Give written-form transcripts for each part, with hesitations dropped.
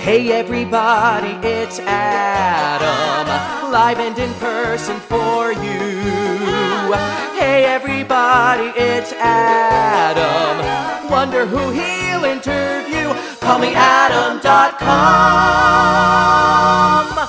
Hey everybody, it's Adam, live and in person for you. Hey everybody, it's Adam, wonder who he'll interview. Call me Adam.com.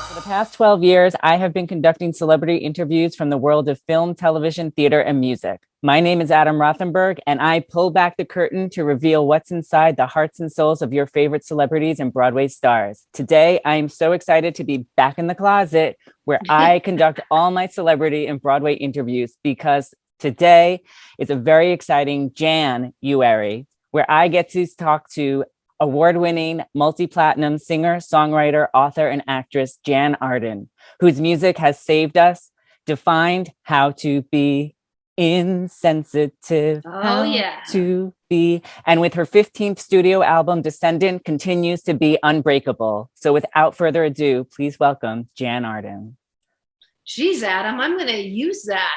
For the past 12 years, I have been conducting celebrity interviews from the world of film, television, theater, and music. My name is Adam Rothenberg, and I pull back the curtain to reveal what's inside the hearts and souls of your favorite celebrities and Broadway stars. Today, I am so excited to be back in the closet where I conduct all my celebrity and Broadway interviews, because today is a very exciting JANNuary, where I get to talk to award-winning, multi-platinum singer, songwriter, author, and actress Jann Arden, whose music has saved us, defined how to be insensitive, to be, and with her 15th studio album, Descendant, continues to be unbreakable. So without further ado, please welcome Jann Arden. Geez, Adam, I'm going to use that.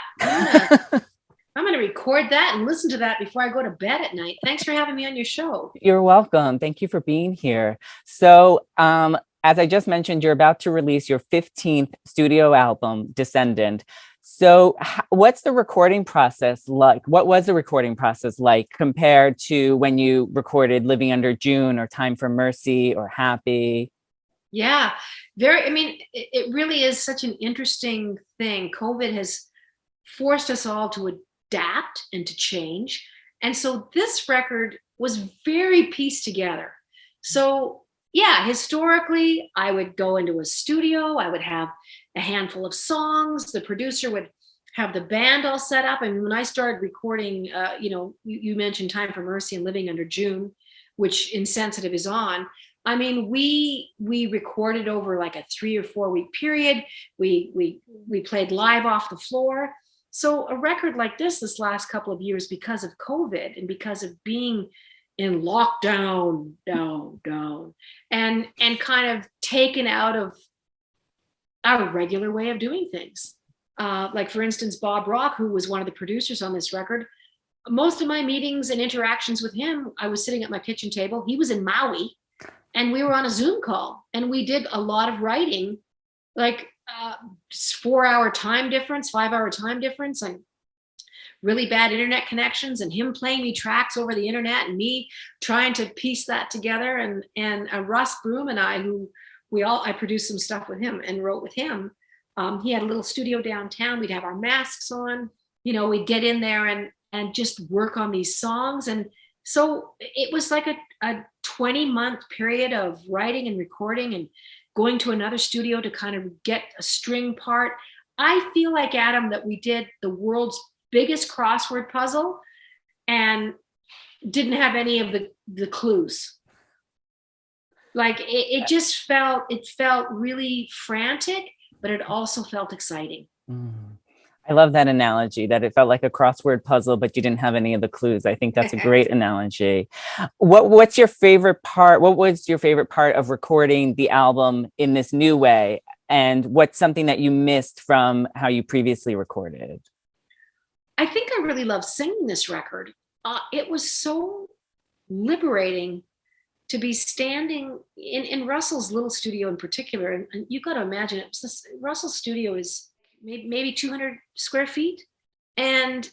I'm going to record that and listen to that before I go to bed at night. Thanks for having me on your show. You're welcome. Thank you for being here. So, as I just mentioned, you're about to release your 15th studio album, Descendant. So what's the recording process like? What was the recording process like compared to when you recorded Living Under June or Time for Mercy or Happy? Yeah, it really is such an interesting thing. COVID has forced us all to adapt and to change. And so this record was very pieced together. So yeah, historically, I would go into a studio, I would have a handful of songs, the producer would have the band all set up. And when I started recording, you mentioned Time for Mercy and Living Under June, which Insensitive is on. I mean, we recorded over like a 3 or 4 week period. We played live off the floor. So a record like this last couple of years, because of COVID and because of being in lockdown, down, and kind of taken out of our regular way of doing things. Like for instance, Bob Rock, who was one of the producers on this record, most of my meetings and interactions with him, I was sitting at my kitchen table. He was in Maui and we were on a Zoom call and we did a lot of writing, like 4-hour time difference, 5-hour time difference, and really bad internet connections, and him playing me tracks over the internet and me trying to piece that together. And Russ Broom and I, I produced some stuff with him and wrote with him. He had a little studio downtown. We'd have our masks on, we'd get in there and just work on these songs. And so it was like a 20-month period of writing and recording and going to another studio to kind of get a string part. I feel like, Adam, that we did the world's biggest crossword puzzle and didn't have any of the clues. Like it felt really frantic, but it also felt exciting. I love that analogy, that it felt like a crossword puzzle, but you didn't have any of the clues. I think that's a great analogy. What's your favorite part? What was your favorite part of recording the album in this new way? And what's something that you missed from how you previously recorded? I think I really loved singing this record. It was so liberating to be standing in Russell's little studio in particular. And you got to imagine Russell's studio is maybe 200 square feet. And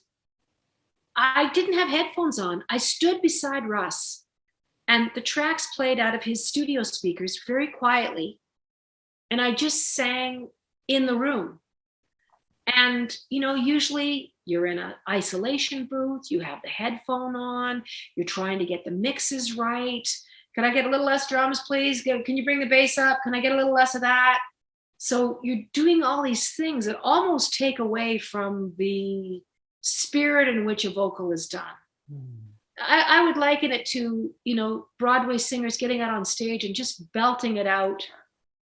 I didn't have headphones on. I stood beside Russ and the tracks played out of his studio speakers very quietly. And I just sang in the room. And, usually you're in an isolation booth, you have the headphone on, you're trying to get the mixes right. Can I get a little less drums, please? Can you bring the bass up? Can I get a little less of that? So you're doing all these things that almost take away from the spirit in which a vocal is done. I would liken it to, Broadway singers getting out on stage and just belting it out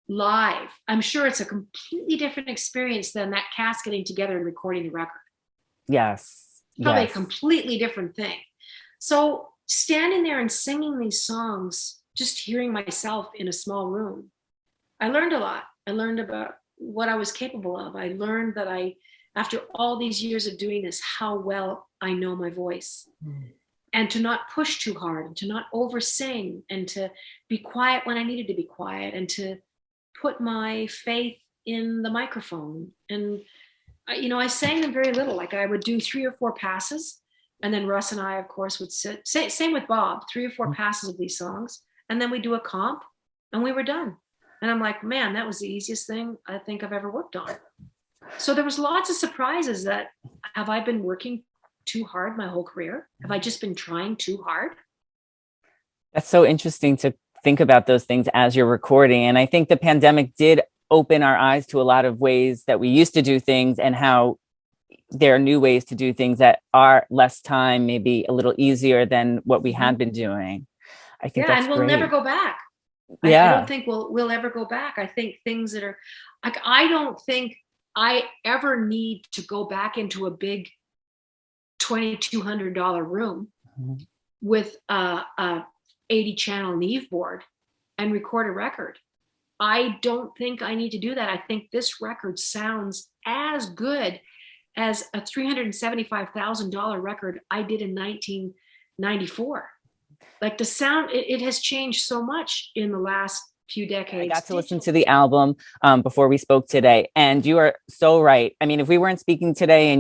live. I'm sure it's a completely different experience than that cast getting together and recording the record. Yes. Probably a completely different thing. So standing there and singing these songs, just hearing myself in a small room, I learned a lot. I learned about what I was capable of. I learned that after all these years of doing this, how well I know my voice. and to not push too hard, and to not over sing, and to be quiet when I needed to be quiet, and to put my faith in the microphone. And I sang them very little. Like I would do 3 or 4 passes, and then Russ and I, of course, would sit. Same with Bob, 3 or 4 passes of these songs, and then we do a comp, and we were done. And I'm like, man, that was the easiest thing I think I've ever worked on. So there was lots of surprises. That have I been working too hard my whole career? Have I just been trying too hard? That's so interesting to think about those things as you're recording. And I think the pandemic did open our eyes to a lot of ways that we used to do things, and how there are new ways to do things that are less time, maybe a little easier than what we had been doing. I think that's and we'll great. never go back. Yeah. I don't think we'll ever go back. I think things that are like, I don't think I ever need to go back into a big $2,200 room with a 80 channel Neve board and record a record. I don't think I need to do that. I think this record sounds as good as a $375,000 record I did in 1994. Like the sound, it has changed so much in the last few decades. I got to listen to the album before we spoke today, and you are so right. I mean, if we weren't speaking today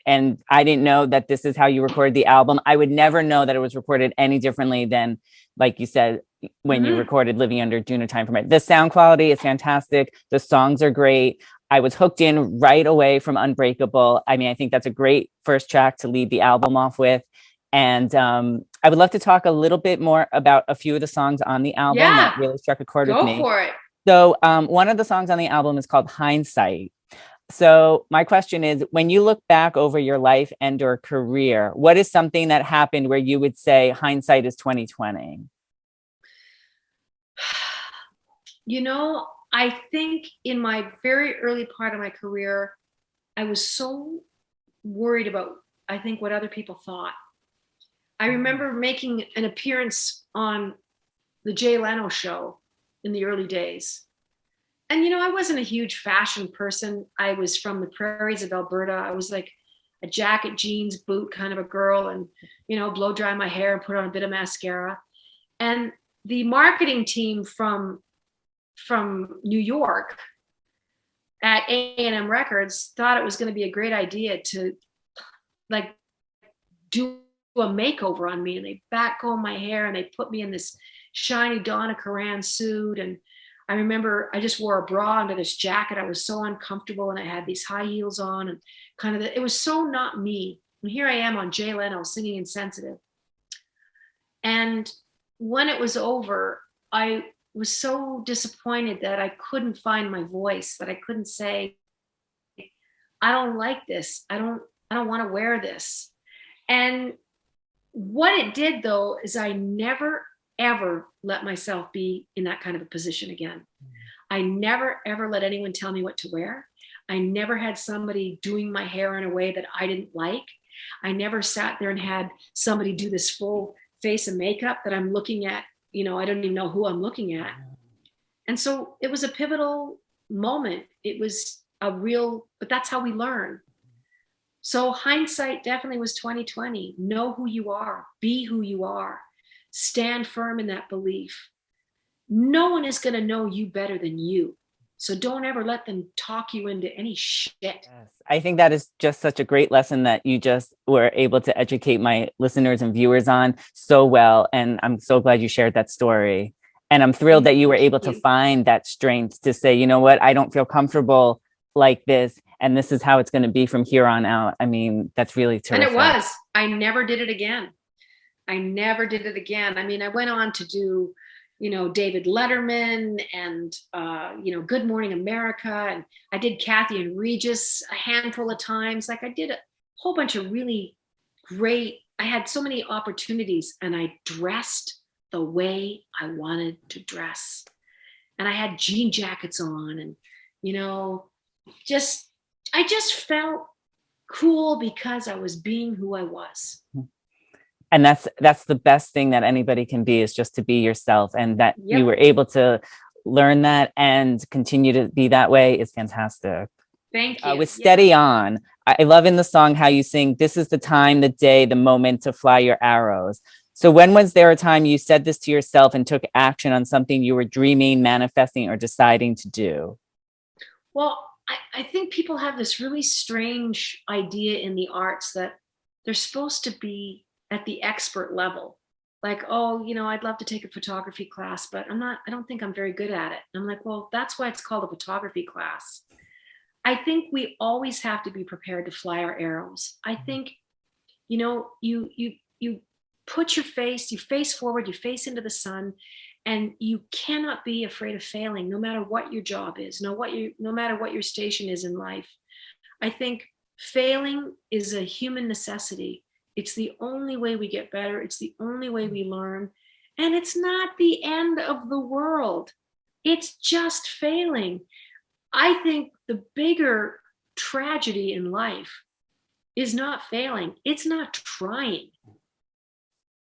and I didn't know that this is how you recorded the album, I would never know that it was recorded any differently than, like you said, when you recorded Living Under Dune a Time for It. The sound quality is fantastic. The songs are great. I was hooked in right away from Unbreakable. I mean, I think that's a great first track to lead the album off with. And I would love to talk a little bit more about a few of the songs on the album that really struck a chord with me. Go for it. So one of the songs on the album is called Hindsight. So my question is, when you look back over your life and or career, what is something that happened where you would say hindsight is 2020? I think in my very early part of my career, I was so worried about, I think, what other people thought. I remember making an appearance on the Jay Leno show in the early days. And, I wasn't a huge fashion person. I was from the prairies of Alberta. I was like a jacket, jeans, boot kind of a girl, and, blow dry my hair and put on a bit of mascara. And the marketing team from New York at A&M Records thought it was going to be a great idea to like do a makeover on me, and they backcombed my hair and they put me in this shiny Donna Karan suit. And I remember I just wore a bra under this jacket. I was so uncomfortable, and I had these high heels on, and it was so not me. And here I am on Jay Leno singing Insensitive. And when it was over, I was so disappointed that I couldn't find my voice, that I couldn't say, I don't like this. I don't want to wear this. And what it did, though, is I never, ever let myself be in that kind of a position again. I never, ever let anyone tell me what to wear. I never had somebody doing my hair in a way that I didn't like. I never sat there and had somebody do this full face of makeup that I'm looking at. I don't even know who I'm looking at. And so it was a pivotal moment. It was but that's how we learn. So hindsight definitely was 2020. Know who you are, be who you are, stand firm in that belief. No one is going to know you better than you. So don't ever let them talk you into any shit. Yes. I think that is just such a great lesson that you just were able to educate my listeners and viewers on so well. And I'm so glad you shared that story. And I'm thrilled that you were able to find that strength to say, you know what, I don't feel comfortable like this, and this is how it's going to be from here on out. I mean, that's really terrific. And it was. I never did it again. I mean, I went on to do, David Letterman and, Good Morning America. And I did Kathy and Regis a handful of times. Like I did a whole bunch of really great, I had so many opportunities, and I dressed the way I wanted to dress. And I had jean jackets on, and, I just felt cool because I was being who I was. And that's the best thing that anybody can be, is just to be yourself. And that you were able to learn that and continue to be that way is fantastic. Thank you. With Steady On. I love in the song how you sing, "This is the time, the day, the moment to fly your arrows." So when was there a time you said this to yourself and took action on something you were dreaming, manifesting, or deciding to do? Well, I think people have this really strange idea in the arts that they're supposed to be at the expert level. Like, oh, I'd love to take a photography class, but I don't think I'm very good at it. And I'm like, well, that's why it's called a photography class. I think we always have to be prepared to fly our arrows. I think, you put you face forward, you face into the sun, and you cannot be afraid of failing, no matter what your job is, no matter what your station is in life. I think failing is a human necessity. It's the only way we get better. It's the only way we learn. And it's not the end of the world. It's just failing. I think the bigger tragedy in life is not failing. It's not trying.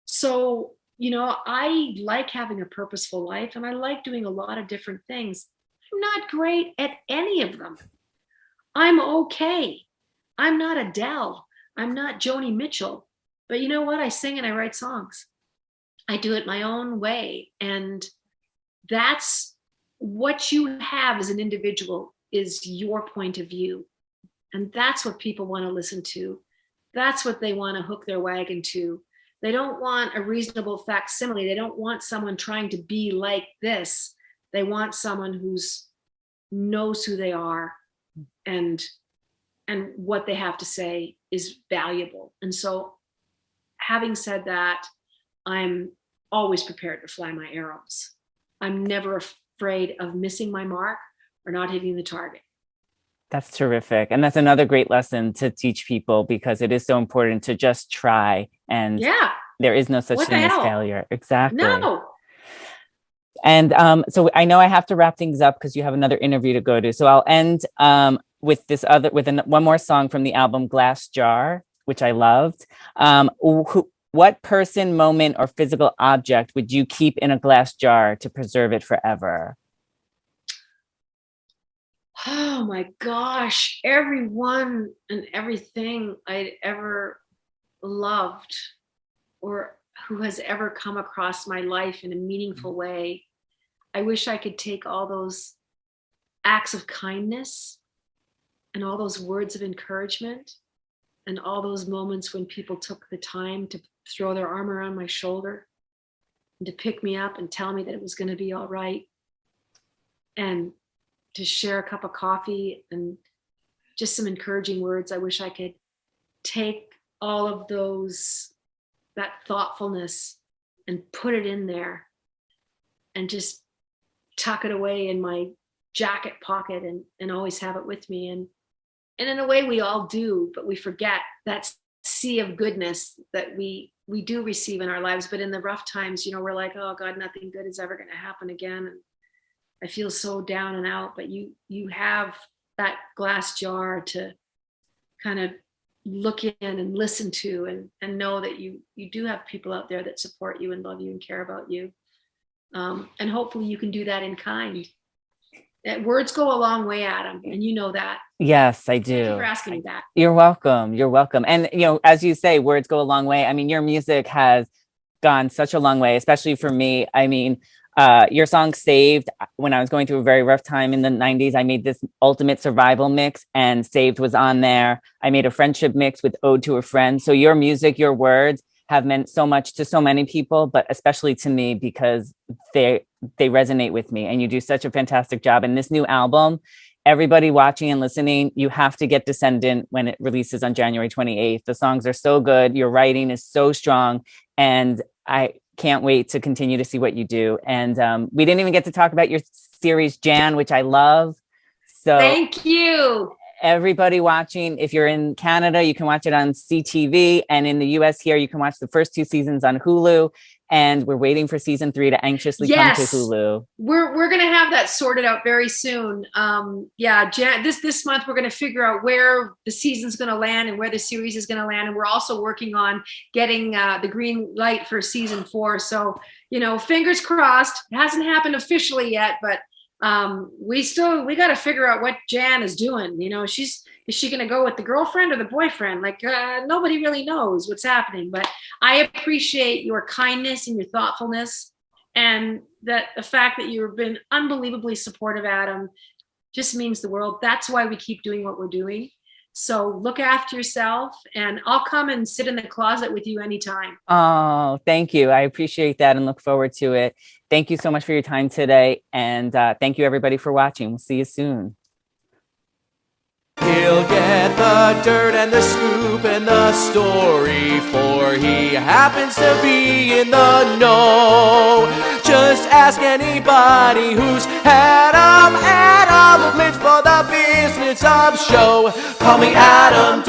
So, I like having a purposeful life, and I like doing a lot of different things. I'm not great at any of them. I'm okay. I'm not Adele. I'm not Joni Mitchell. But you know what? I sing and I write songs. I do it my own way. And that's what you have as an individual, is your point of view. And that's what people want to listen to. That's what they want to hook their wagon to. They don't want a reasonable facsimile. They don't want someone trying to be like this. They want someone who's knows who they are, and what they have to say is valuable. And so, having said that, I'm always prepared to fly my arrows. I'm never afraid of missing my mark or not hitting the target. That's terrific. And that's another great lesson to teach people, because it is so important to just try. And there is no such thing as failure. Exactly. No. And so I know I have to wrap things up because you have another interview to go to. So I'll end with one more song from the album Glass Jar, which I loved. What person, moment, or physical object would you keep in a glass jar to preserve it forever? Oh my gosh, everyone and everything I'd ever loved, or who has ever come across my life in a meaningful way. I wish I could take all those acts of kindness and all those words of encouragement and all those moments when people took the time to throw their arm around my shoulder and to pick me up and tell me that it was going to be all right, and to share a cup of coffee and just some encouraging words. I wish I could take all of that thoughtfulness and put it in there and just tuck it away in my jacket pocket and always have it with me. And in a way we all do, but we forget that sea of goodness that we do receive in our lives. But in the rough times, we're like, oh God, nothing good is ever going to happen again. And I feel so down and out, but you have that glass jar to kind of look in and listen to, and know that you do have people out there that support you and love you and care about you. And hopefully you can do that in kind. Words go a long way, Adam, and you know that. Yes, I do. Thank you for asking me that. You're welcome. You're welcome. And, as you say, words go a long way. I mean, your music has gone such a long way, especially for me. I mean, your song Saved, when I was going through a very rough time in the 90s, I made this ultimate survival mix, and Saved was on there. I made a friendship mix with Ode to a Friend. So your music, your words have meant so much to so many people, but especially to me, because they resonate with me, and you do such a fantastic job. And this new album, everybody watching and listening, you have to get Descendant when it releases on January 28th. The songs are so good. Your writing is so strong. And I can't wait to continue to see what you do. And we didn't even get to talk about your series, Jann, which I love. So thank you. Everybody watching, if you're in Canada, you can watch it on CTV. And in the US here, you can watch the first 2 seasons on Hulu. And we're waiting for season 3 to anxiously come to Hulu. We're going to have that sorted out very soon. This month we're going to figure out where the season's going to land and where the series is going to land. And we're also working on getting the green light for season 4. So, fingers crossed. It hasn't happened officially yet, but we got to figure out what Jann is doing. You know, is she going to go with the girlfriend or the boyfriend? Like, nobody really knows what's happening, but I appreciate your kindness and your thoughtfulness, and that the fact that you've been unbelievably supportive, Adam, just means the world. That's why we keep doing what we're doing. So look after yourself, and I'll come and sit in the closet with you anytime. Oh, thank you. I appreciate that and look forward to it. Thank you so much for your time today. And thank you, everybody, for watching. We'll see you soon. He'll get the dirt and the scoop and the story, for he happens to be in the know. Just ask anybody who's Adam. Adam lives for the business of show. Call me Adam.com.